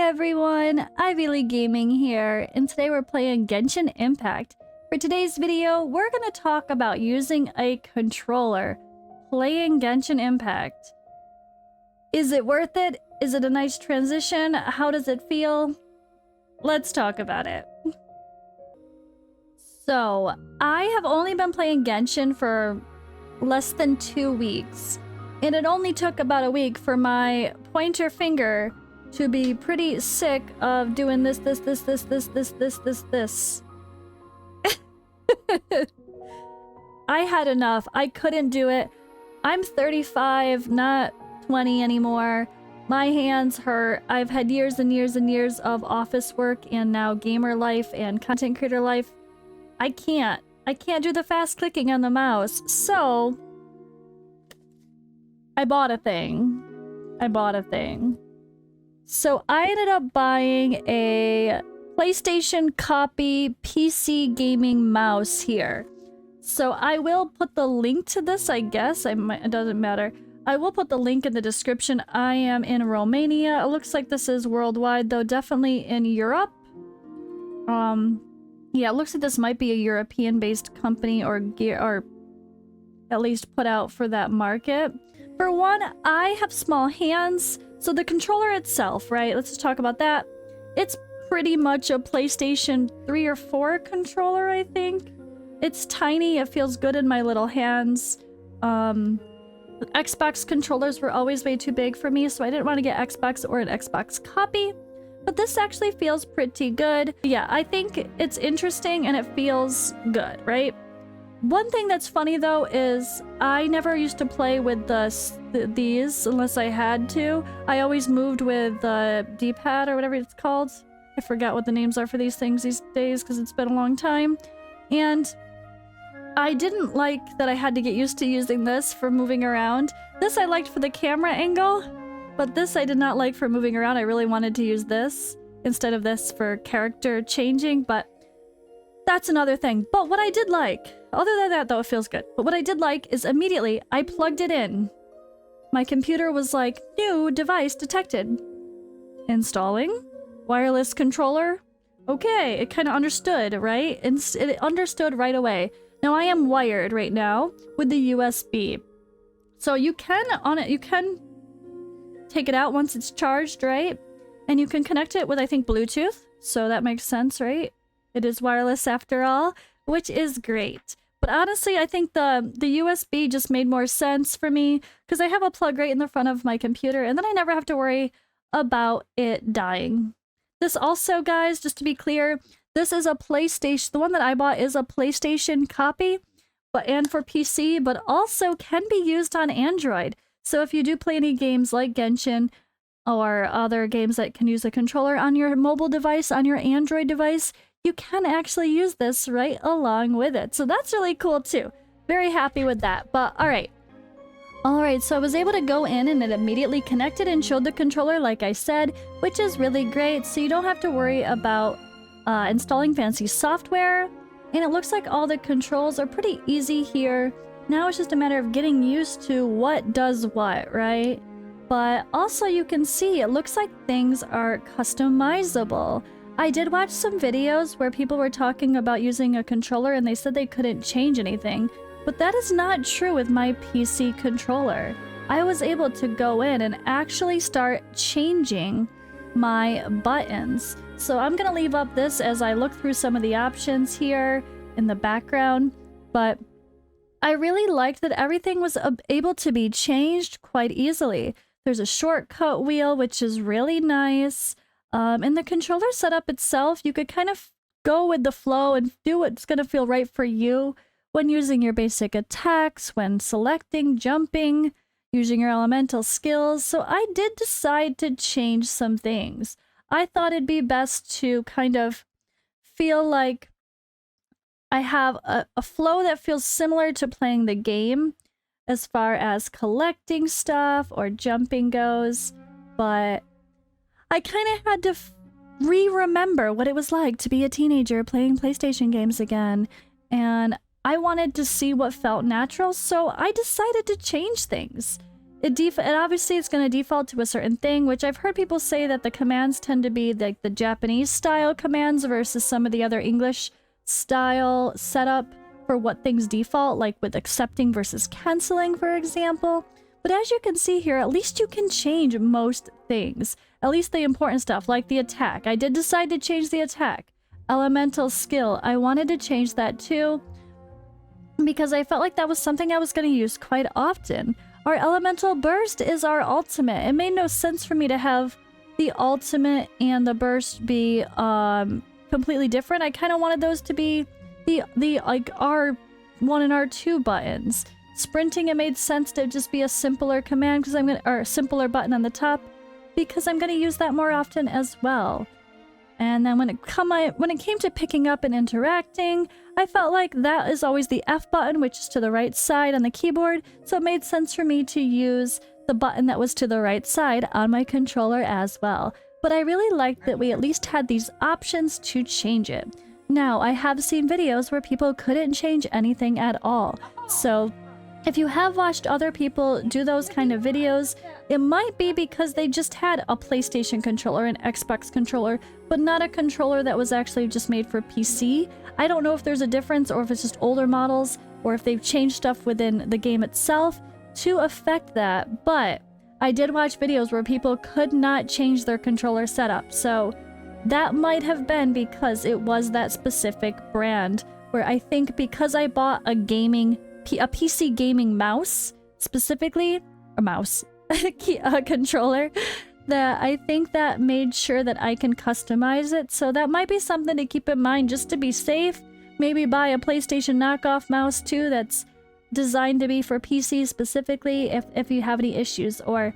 everyone, IvyLeeGaming here, and today we're playing Genshin Impact. For today's video, we're going to talk about using a controller playing Genshin Impact. Is it worth it? Is it a nice transition? How does it feel? Let's talk about it. So, I have only been playing Genshin for less than 2 weeks, and it only took about a week for my pointer finger to be pretty sick of doing this. I had enough. I couldn't do it. I'm 35, not 20 anymore. My hands hurt. I've had years and years and years of office work and now gamer life and content creator life. I can't do the fast clicking on the mouse. So I bought a thing. So I ended up buying a PlayStation copy PC gaming mouse here. So I will put the link to this, I guess. It doesn't matter. I will put the link in the description. I am in Romania. It looks like this is worldwide, though definitely in Europe. Yeah, it looks like this might be a European-based company or at least put out for that market. For one, I have small hands. So the controller itself, right? Let's just talk about that. It's pretty much a PlayStation 3 or 4 controller, I think. It's tiny. It feels good in my little hands. Xbox controllers were always way too big for me, so I didn't want to get Xbox or an Xbox copy. But this actually feels pretty good. Yeah, I think it's interesting and it feels good, right? One thing that's funny though is I never used to play with these unless I had to. I always moved with the D-pad or whatever it's called. I forgot what the names are for these things these days because it's been a long time. And I didn't like that I had to get used to using this for moving around. This I liked for the camera angle, but this I did not like for moving around. I really wanted to use this instead of this for character changing, but that's another thing. But what I did like, other than that though, it feels good. But what I did like is immediately I plugged it in. My computer was like, new device detected. Installing. Wireless controller. Okay, it kind of understood, right? It understood right away. Now I am wired right now with the USB. So you can take it out once it's charged, right? And you can connect it with, I think, Bluetooth. So that makes sense, right? It is wireless after all, which is great. But honestly, I think the USB just made more sense for me because I have a plug right in the front of my computer and then I never have to worry about it dying. This also, guys, just to be clear, this is a PlayStation. The one that I bought is a PlayStation copy, and for PC, but also can be used on Android. So if you do play any games like Genshin or other games that can use a controller on your mobile device, on your Android device, you can actually use this right along with it. So that's really cool too. Very happy with that. But alright, so I was able to go in and it immediately connected and showed the controller like I said, which is really great. So you don't have to worry about installing fancy software. And it looks like all the controls are pretty easy here. Now it's just a matter of getting used to what does what, right? But also you can see it looks like things are customizable. I did watch some videos where people were talking about using a controller and they said they couldn't change anything, but that is not true with my PC controller. I was able to go in and actually start changing my buttons. So I'm gonna leave up this as I look through some of the options here in the background, but I really liked that everything was able to be changed quite easily. There's a shortcut wheel, which is really nice. And the controller setup itself, you could kind of go with the flow and do what's going to feel right for you when using your basic attacks, when selecting, jumping, using your elemental skills. So I did decide to change some things. I thought it'd be best to kind of feel like I have a flow that feels similar to playing the game as far as collecting stuff or jumping goes, but I kind of had to remember what it was like to be a teenager playing PlayStation games again, and I wanted to see what felt natural, so I decided to change things. it obviously it's going to default to a certain thing, which I've heard people say that the commands tend to be like the Japanese style commands versus some of the other English style setup for what things default, like with accepting versus canceling, for example. But as you can see here, at least you can change most things. At least the important stuff, like the attack. I did decide to change the attack. Elemental skill, I wanted to change that too, because I felt like that was something I was going to use quite often. Our elemental burst is our ultimate. It made no sense for me to have the ultimate and the burst be completely different. I kind of wanted those to be the like R1 and R2 buttons. Sprinting, it made sense to just be a simpler command because or a simpler button on the top, because I'm gonna use that more often as well. And then when it came to picking up and interacting, I felt like that is always the F button, which is to the right side on the keyboard, so it made sense for me to use the button that was to the right side on my controller as well. But I really liked that we at least had these options to change it. Now, I have seen videos where people couldn't change anything at all, so if you have watched other people do those kind of videos, it might be because they just had a PlayStation controller, an Xbox controller, but not a controller that was actually just made for PC. I don't know if there's a difference or if it's just older models or if they've changed stuff within the game itself to affect that, but I did watch videos where people could not change their controller setup, so that might have been because it was that specific brand, where I think because I bought a PC gaming mouse, specifically, a mouse, a controller, that I think that made sure that I can customize it. So that might be something to keep in mind just to be safe. Maybe buy a PlayStation knockoff mouse too that's designed to be for PC specifically if you have any issues, or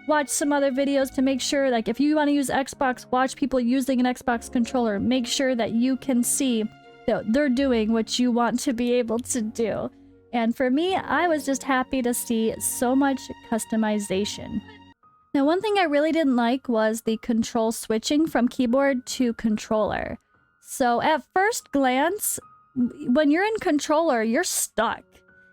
watch some other videos to make sure, like if you want to use Xbox, watch people using an Xbox controller. Make sure that you can see that they're doing what you want to be able to do. And for me, I was just happy to see so much customization. Now, one thing I really didn't like was the control switching from keyboard to controller. So at first glance, when you're in controller, you're stuck.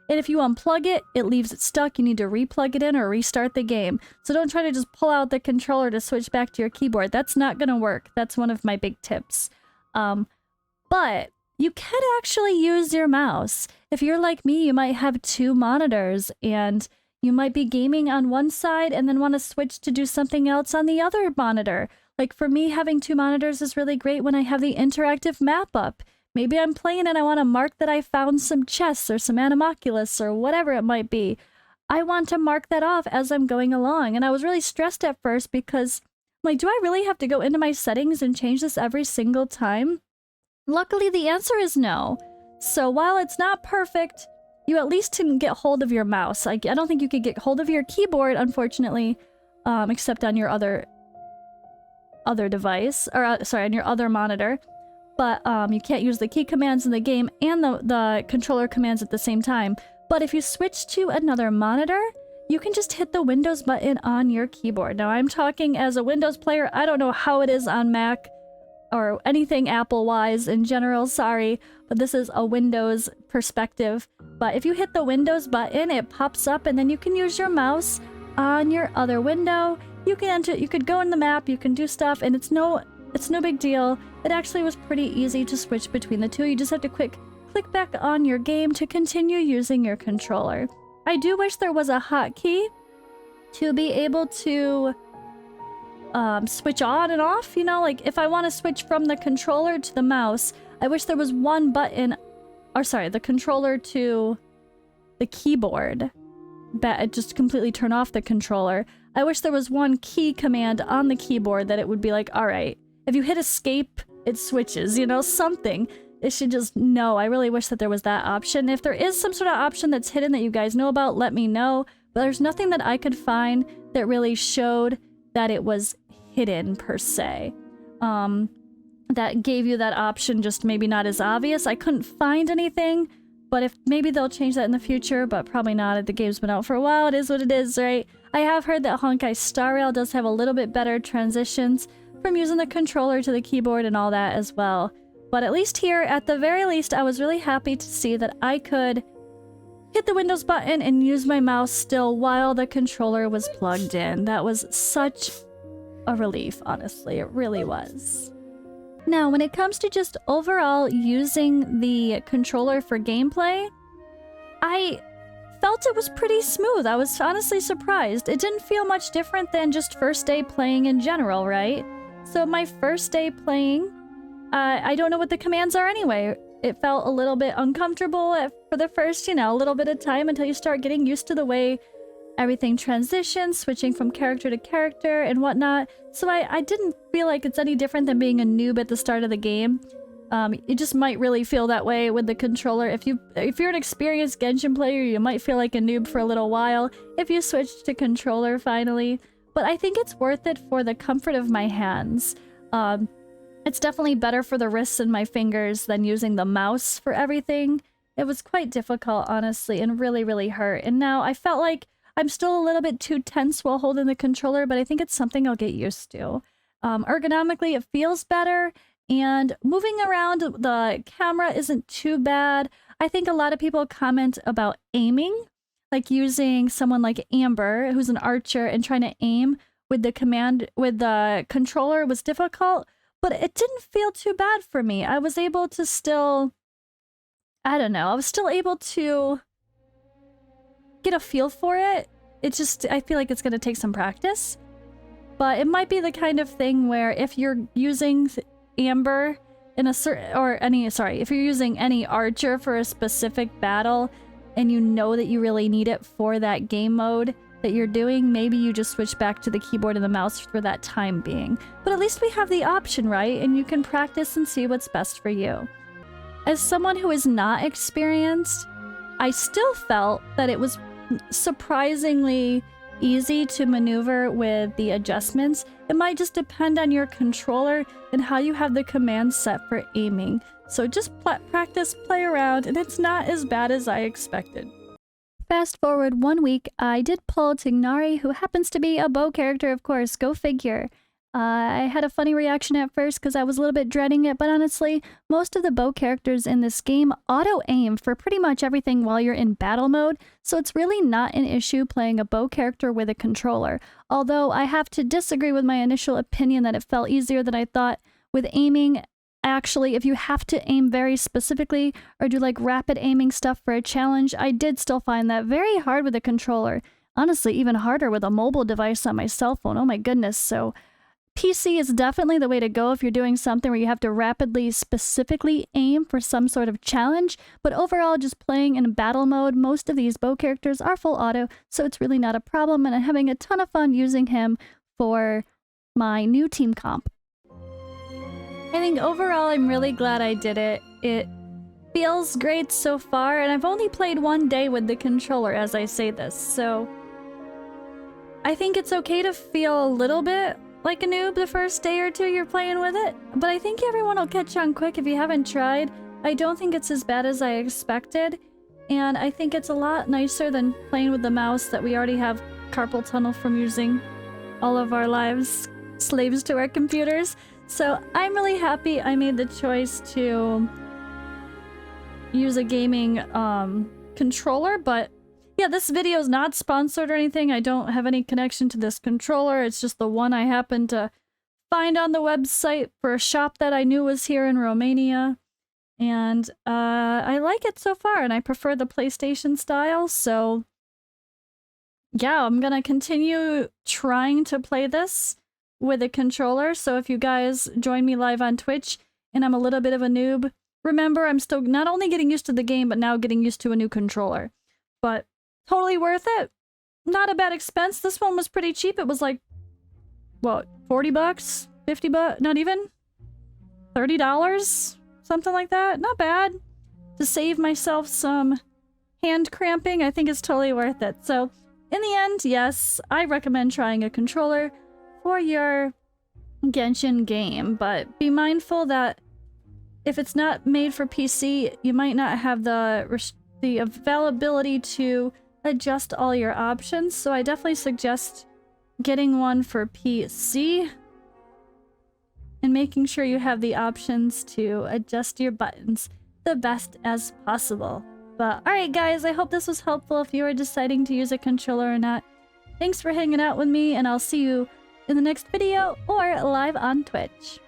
And if you unplug it, it leaves it stuck. You need to replug it in or restart the game. So don't try to just pull out the controller to switch back to your keyboard. That's not going to work. That's one of my big tips. But you can actually use your mouse. If you're like me, you might have two monitors and you might be gaming on one side and then want to switch to do something else on the other monitor. Like for me, having two monitors is really great when I have the interactive map up. Maybe I'm playing and I want to mark that I found some chests or some animalculus or whatever it might be. I want to mark that off as I'm going along. And I was really stressed at first because, like, do I really have to go into my settings and change this every single time? Luckily, the answer is no. So while it's not perfect, you at least can get hold of your mouse. I don't think you could get hold of your keyboard, unfortunately, except on your other device, or sorry, on your other monitor. But you can't use the key commands in the game and the controller commands at the same time. But if you switch to another monitor, you can just hit the Windows button on your keyboard. Now, I'm talking as a Windows player. I don't know how it is on Mac or anything Apple-wise in general, sorry, but this is a Windows perspective. But if you hit the Windows button, it pops up and then you can use your mouse on your other window. You could go in the map, you can do stuff, and it's no big deal. It actually was pretty easy to switch between the two. You just have to click back on your game to continue using your controller. I do wish there was a hotkey to be able to switch on and off, you know, like if I want to switch from the controller to the mouse, I wish there was one button, or sorry, the controller to the keyboard, that just completely turn off the controller. I wish there was one key command on the keyboard that it would be like, all right, if you hit escape, it switches, you know, something. It should just, no, I really wish that there was that option. If there is some sort of option that's hidden that you guys know about, let me know. But there's nothing that I could find that really showed that it was hidden per se. That gave you that option, just maybe not as obvious. I couldn't find anything, but if maybe they'll change that in the future, but probably not. The game's been out for a while. It is what it is, right? I have heard that Honkai Star Rail does have a little bit better transitions from using the controller to the keyboard and all that as well. But at least here, at the very least, I was really happy to see that I could hit the Windows button and use my mouse still while the controller was plugged in. That was such a relief, honestly. It really was. Now, when it comes to just overall using the controller for gameplay, I felt it was pretty smooth. I was honestly surprised. It didn't feel much different than just first day playing in general, right? So my first day playing, I don't know what the commands are anyway. It felt a little bit uncomfortable for the first, a little bit of time until you start getting used to the way everything transitions, switching from character to character and whatnot. So I didn't feel like it's any different than being a noob at the start of the game. It just might really feel that way with the controller. If you're an experienced Genshin player, you might feel like a noob for a little while if you switch to controller finally. But I think it's worth it for the comfort of my hands. It's definitely better for the wrists and my fingers than using the mouse for everything. It was quite difficult, honestly, and really, really hurt. And now I felt like I'm still a little bit too tense while holding the controller, but I think it's something I'll get used to. Ergonomically, it feels better, and moving around the camera isn't too bad. I think a lot of people comment about aiming, like using someone like Amber, who's an archer, and trying to aim with the controller was difficult, but it didn't feel too bad for me. I was able to still, I don't know, I was still able to get a feel for it. It's just, I feel like it's going to take some practice, but it might be the kind of thing where if you're using Amber in a if you're using any archer for a specific battle and you know that you really need it for that game mode that you're doing, maybe you just switch back to the keyboard and the mouse for that time being. But at least we have the option, right? And you can practice and see what's best for you. As someone who is not experienced, I still felt that it was surprisingly easy to maneuver with the adjustments. It might just depend on your controller and how you have the commands set for aiming. So just practice, play around, and it's not as bad as I expected. Fast forward 1 week, I did pull Tignari, who happens to be a bow character, of course, go figure. I had a funny reaction at first because I was a little bit dreading it, but honestly, most of the bow characters in this game auto-aim for pretty much everything while you're in battle mode, so it's really not an issue playing a bow character with a controller. Although I have to disagree with my initial opinion that it felt easier than I thought with aiming. Actually, if you have to aim very specifically or do like rapid aiming stuff for a challenge, I did still find that very hard with a controller. Honestly, even harder with a mobile device on my cell phone. Oh my goodness, so PC is definitely the way to go if you're doing something where you have to rapidly, specifically aim for some sort of challenge, but overall, just playing in battle mode, most of these bow characters are full auto, so it's really not a problem, and I'm having a ton of fun using him for my new team comp. I think overall, I'm really glad I did it. It feels great so far, and I've only played 1 day with the controller as I say this, so I think it's okay to feel a little bit like a noob the first day or two you're playing with it, but I think everyone will catch on quick if you haven't tried. I don't think it's as bad as I expected, and I think it's a lot nicer than playing with the mouse that we already have carpal tunnel from using all of our lives, slaves to our computers. So I'm really happy I made the choice to use a gaming controller, but yeah, this video is not sponsored or anything. I don't have any connection to this controller. It's just the one I happened to find on the website for a shop that I knew was here in Romania. And I like it so far, and I prefer the PlayStation style, so yeah, I'm gonna continue trying to play this with a controller. So if you guys join me live on Twitch and I'm a little bit of a noob, remember I'm still not only getting used to the game, but now getting used to a new controller. But totally worth it. Not a bad expense. This one was pretty cheap. It was like, what, 40 bucks? 50 bucks? Not even? $30? Something like that. Not bad. To save myself some hand cramping, I think it's totally worth it. So, in the end, yes, I recommend trying a controller for your Genshin game, but be mindful that if it's not made for PC, you might not have the availability to adjust all your options, so I definitely suggest getting one for PC and making sure you have the options to adjust your buttons the best as possible. But alright guys, I hope this was helpful if you are deciding to use a controller or not. Thanks for hanging out with me, and I'll see you in the next video or live on Twitch.